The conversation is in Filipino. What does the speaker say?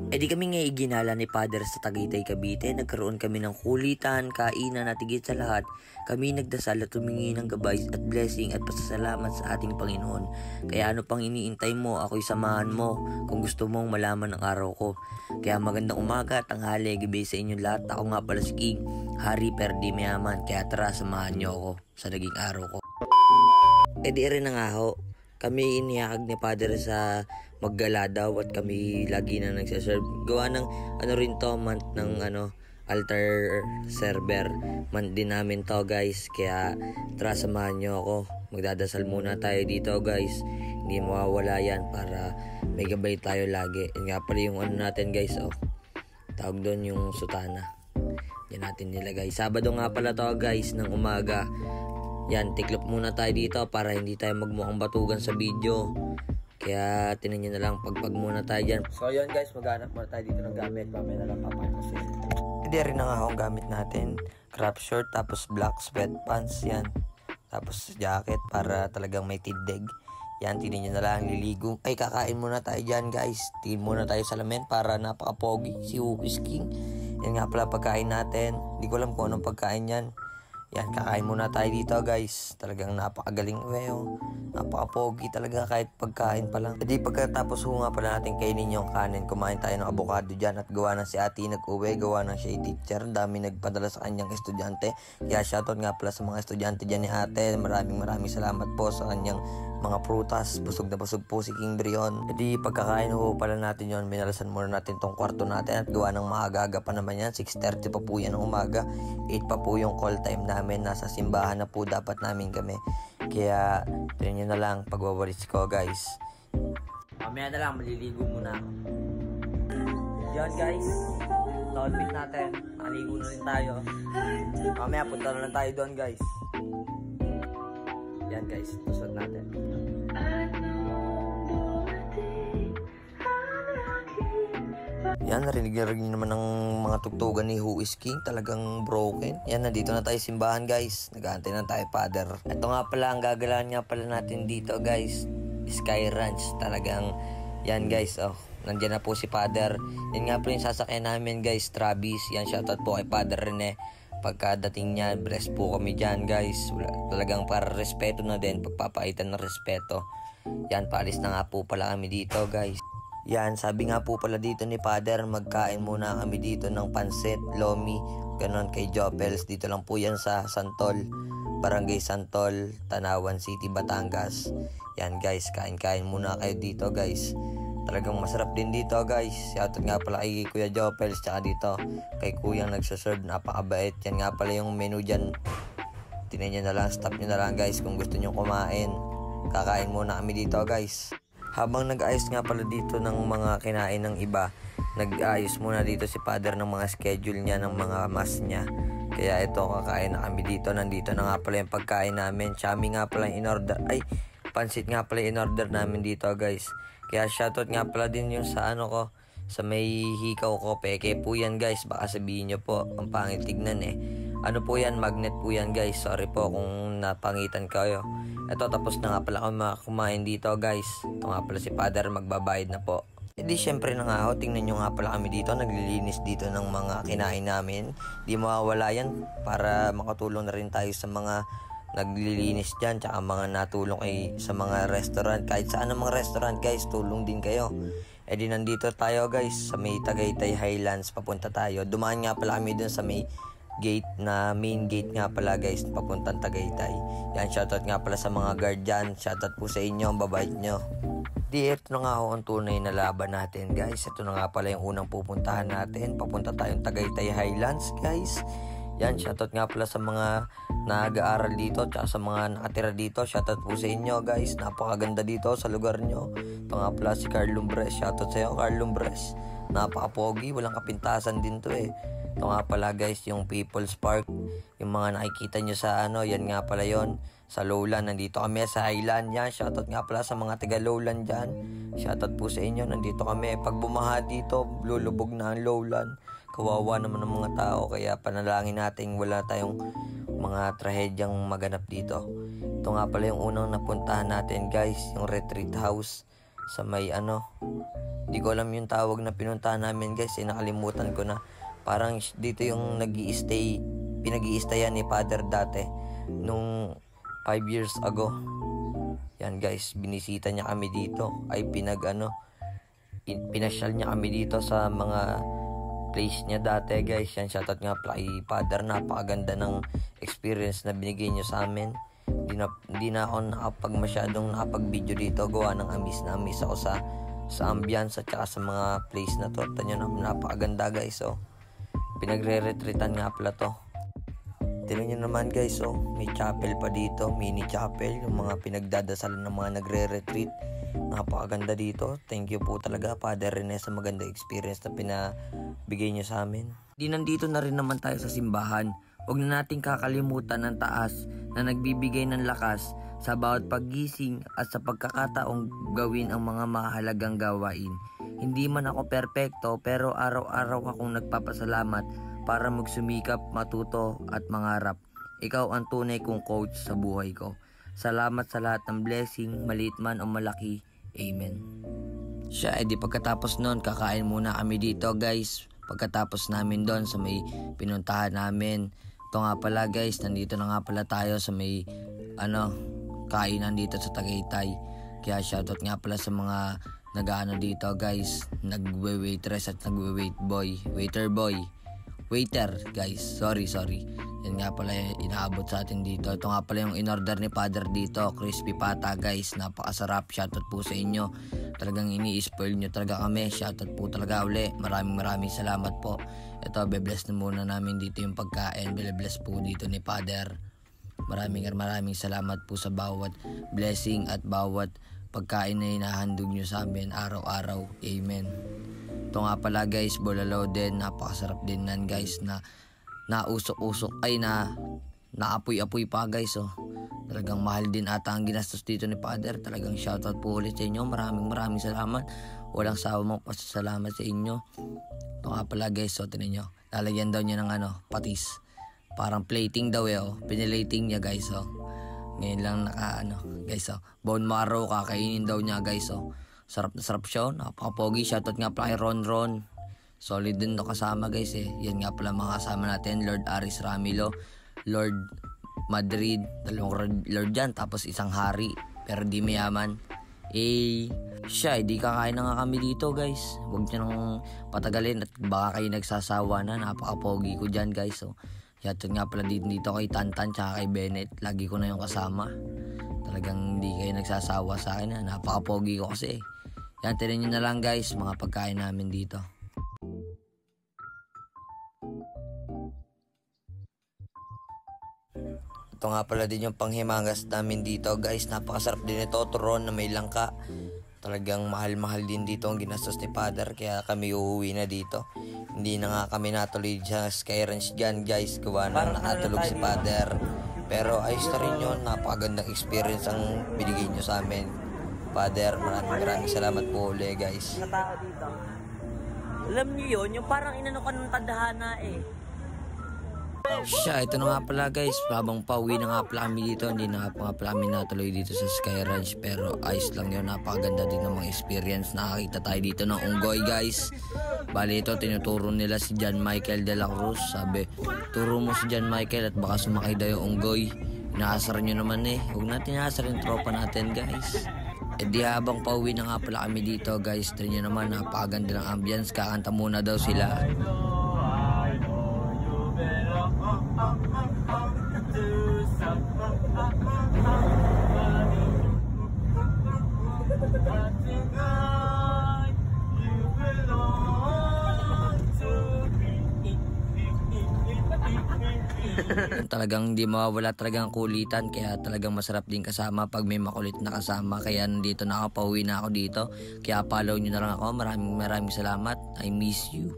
E di kami nga iginala ni Father sa Tagaytay, Cavite. Nagkaroon kami ng kulitan, kainan at higit sa lahat, kami nagdasal at humingi ng gabay at blessing at pasasalamat sa ating Panginoon. Kaya ano pang iniintay mo, ako'y samahan mo kung gusto mong malaman ang araw ko. Kaya magandang umaga, tanghali, gabi sa inyong lahat. Ako nga pala si King, Hari Perdi Mayaman. Kaya tara, samahan niyo ako sa naging araw ko. E di rin na nga ho, kami inihakag ni Father sa maggala daw at kami lagi na nagsaserve. Gawa ng rin to, month ng altar server. Month din namin to guys. Kaya tara, samahan nyo ako. Magdadasal muna tayo dito guys. Hindi mawawala yan para may gabay tayo lagi. Yan nga pala yung natin guys. Tawag doon yung sutana. Yan natin nilagay. Sabado nga pala to guys ng umaga. Yan, tiklop muna tayo dito para hindi tayo magmukhang batugan sa video. Kaya tinan nyo na lang, pagpag muna tayo dyan. So yun guys, maghanap muna tayo dito ng gamit. Mamaya na lang papayos. Hindi rin na nga akong gamit natin. Crop short, tapos black sweatpants, yan. Tapos jacket para talagang may tindig. Yan, tinan nyo na lang, liligo. Ay, kakain muna tayo dyan guys. Tingin muna tayo sa lamin para napaka-pogi. Si Wookies King. Yan nga pala pagkain natin. Hindi ko alam kung anong pagkain yan. Yan, kakain muna tayo dito guys. Talagang napakagaling napaka-pogi talaga kahit pagkain pa lang. E di pagkatapos nga pala natin kainin yung kanin, kumain tayo ng avocado dyan. At gawa na si ate nag-uwi, gawa na siya teacher. Dami nagpadala sa kanyang estudyante. Kaya shoutout nga pala sa mga estudyante dyan ni ate. Maraming salamat po sa kanyang mga prutas. Busog na busog po si King Brion. E di pagkakain pala natin yon, minalasan muna natin tong kwarto natin. At gawa ng maaga pa naman yan, 6:30 pa po yan ng umaga. 8 pa po yung call time namin. Nasa simbahan na po dapat namin kami. Kaya tingnan nyo na lang pagwawalis ko guys. Mamaya na lang, maliligo muna ako. Yan guys, outfit natin. Maligo na rin tayo. Mamaya punta na lang tayo doon guys. Yan guys, tusod natin. Yan, narinig naman ng mga tugtugan ni Who is King. Talagang broken. Yan, nandito na tayo simbahan guys. Nag-aantay na tayo Father. Ito nga pala, ang gagalawan nga pala natin dito guys, Sky Ranch. Talagang, yan guys, nandyan na po si Father. Yan nga pala yung sasakyan namin guys, Travis. Yan, shoutout po kay Father Rene. Pagkadating niya, bless po kami dyan guys. Talagang para respeto na din, pagpapaitan ng respeto. Yan, paalis na nga po pala kami dito guys. Yan, sabi nga po pala dito ni Father, magkain muna kami dito ng pansit, lomi, ganon kay Jopels. Dito lang po yan sa Santol, Barangay Santol, Tanawan City, Batangas. Yan guys, kain-kain muna kayo dito guys. Talagang masarap din dito guys. Shoutout nga pala kay Kuya Jopels, tsaka dito kay Kuyang nagsaserve, napakabait. Yan nga pala yung menu dyan. Tinan nyo na lang, stop nyo na lang guys kung gusto nyo kumain. Kakain muna kami dito guys. Habang nag-ayos nga pala dito ng mga kinain ng iba, nag-ayos muna dito si Father ng mga schedule niya, ng mga mass niya. Kaya ito, kakain na kami dito. Nandito na nga pala yung pagkain namin. Chami nga pala yung in-order. Ay, pansit nga pala yung in-order namin dito guys. Kaya shoutout nga pala din yung sa ko, sa may hikaw ko. Peke po yan guys. Baka sabihin nyo po, ang pangit tignan Ano po yan? Magnet po yan guys. Sorry po kung napangitan kayo. Ito, tapos na nga pala kami kumain dito guys. Ito nga pala si Father, magbabayad na po. E di syempre na nga tingnan nyo nga pala kami dito. Naglilinis dito ng mga kinain namin. Di mawawala yan para makatulong na rin tayo sa mga naglilinis dyan. Tsaka mga natulong sa mga restaurant. Kahit saan ang mga restaurant guys, tulong din kayo. E di nandito tayo guys sa may Tagaytay Highlands. Papunta tayo. Dumaan nga pala kami dun sa may main gate nga pala guys, papuntang Tagaytay. Yan, shoutout nga pala sa mga guard dyan. Shoutout po sa inyo, ang babait nyo. Ito na nga ang tunay na laban natin guys. Ito na nga pala yung unang pupuntahan natin. Papunta tayong Tagaytay Highlands guys. Yan, shoutout nga pala sa mga nag-aaral dito, tsaka sa mga nakatira dito. Shoutout po sa inyo guys. Napakaganda dito sa lugar nyo. Ito nga pala si Carl Lumbres. Shoutout sa iyo Carl Lumbres. Napaka-pogi, walang kapintasan din to Ito nga pala guys, yung People's Park. Yung mga nakikita nyo sa yan nga pala yon sa Lowland. Nandito kami sa Highland. Yan, shoutout nga pala sa mga taga Lowland dyan. Shoutout po sa inyo, nandito kami. Pag bumaha dito, lulubog na ang Lowland. Kawawa naman ng mga tao. Kaya panalangin natin wala tayong mga trahedyang maganap dito. Ito nga pala yung unang napuntahan natin guys, yung retreat house. sa may di ko alam yung tawag na pinuntahan namin guys, nakalimutan ko na. Parang dito yung pinag-i-stayan ni Father dati nung 5 years ago. Yan guys, binisita niya kami dito, ay pinasyal niya kami dito sa mga place niya dati guys. Yan, shoutout nga pala kay Father, napakaganda ng experience na binigay niyo sa amin. Hindi na ako masyadong nakapag-video dito, gawa ng amis na amis ako sa ambience at saka sa mga place na to. Tanyo na, napakaganda guys. So pinagre-retreatan nga pala to. Tignan nyo naman guys, may chapel pa dito, mini chapel, yung mga pinagdadasalan ng mga nagre-retreat. Napakaganda dito. Thank you po talaga Father Rene sa maganda experience na pinabigay nyo sa amin. Di nandito na rin naman tayo sa simbahan. Huwag na nating kakalimutan ng taas na nagbibigay ng lakas sa bawat paggising at sa pagkakataong gawin ang mga mahalagang gawain. Hindi man ako perpekto, pero araw-araw akong nagpapasalamat para magsumikap, matuto at mangarap. Ikaw ang tunay kong coach sa buhay ko. Salamat sa lahat ng blessing, maliit man o malaki. Amen. Siya, edi pagkatapos nun, kakain muna kami dito guys. Pagkatapos namin doon sa may pinuntahan namin. Ito nga pala guys, nandito na nga pala tayo sa may kainan dito sa Tagaytay. Kaya shoutout nga pala sa mga nag-ano dito guys, nagwe-waitress at waiter guys, sorry. Yan nga pala inaabot sa atin dito. Ito nga pala yung in-order ni Father dito, crispy pata guys, napakasarap. Shoutout po sa inyo, talagang ini-spoil nyo talaga kami. Shoutout po talaga uli, maraming salamat po. Ito, be-bless na muna namin dito yung pagkain, be-bless po dito ni Father. Maraming salamat po sa bawat blessing at bawat pagkain na hinahandog nyo sa amin araw-araw. Amen. Ito nga pala guys, bulalo din, napakasarap din nan guys, na nausok-usok ay naapoy-apoy pa guys. Talagang mahal din ata ang ginastos dito ni Father. Talagang shoutout po ulit sa inyo, maraming salamat. Walang sawang pasasalamat sa inyo. Ito nga pala guys, tinan nyo, lalagyan daw niya ng patis, parang plating daw pinilating niya guys. Ngayon lang guys, bone marrow kakainin daw niya guys. Sarap na sarap siya, napakapogi. Shoutout nga pala kay Ron. Solid din kasama guys Yan nga pala mga kasama natin, Lord Aris Ramilo, Lord Madrid, dalawang Lord dyan, tapos isang hari, pero di mayaman. Siya, di kakain na nga kami dito guys. Huwag nyo nang patagalin at baka kayo nagsasawa na, napakapogi ko dyan guys. Shoutout nga pala dito kay Tantan tsaka kay Bennett, lagi ko na yung kasama. Talagang hindi kayo nagsasawa sa akin, napakapogi ko kasi. Yan, tinan nyo na lang guys, mga pagkain namin dito. Ito nga pala din yung panghimangas namin dito guys, napakasarap din ito, turon na may langka. Talagang mahal din dito ang ginastos ni Father, kaya kami uuwi na dito. Hindi na nga kami natuloy sa Sky Ranch dyan guys, gawa na nakatulog si Father. Pero ayos na rin yun, napakagandang experience ang binigay nyo sa amin Father. Maraming salamat po ulit guys. Mga tao dito, alam niyo yun, yung parang inano ka ng tadhana Siya, ito na nga pala guys, habang pauwi na nga pala kami dito, hindi na nga pala kami natuloy dito sa Sky Ranch, pero ayos lang yun, napakaganda din ng mga experience. Nakakita tayo dito ng unggoy guys. Bali ito, tinuturo nila si John Michael de la Cruz. Sabi, turo mo si John Michael at baka sumakay daw yung unggoy. Inaasar nyo naman huwag natin inaasar yung tropa natin guys. Di habang pauwi na nga pala kami dito guys, ito nyo naman, napakaganda ng ambience. Kakanta muna daw sila. Talagang di mawawala talagang kulitan, kaya talagang masarap din kasama pag may makulit na kasama. Kaya nandito na ako, pauwi na ako dito, kaya follow nyo na lang ako. Maraming salamat. I miss you.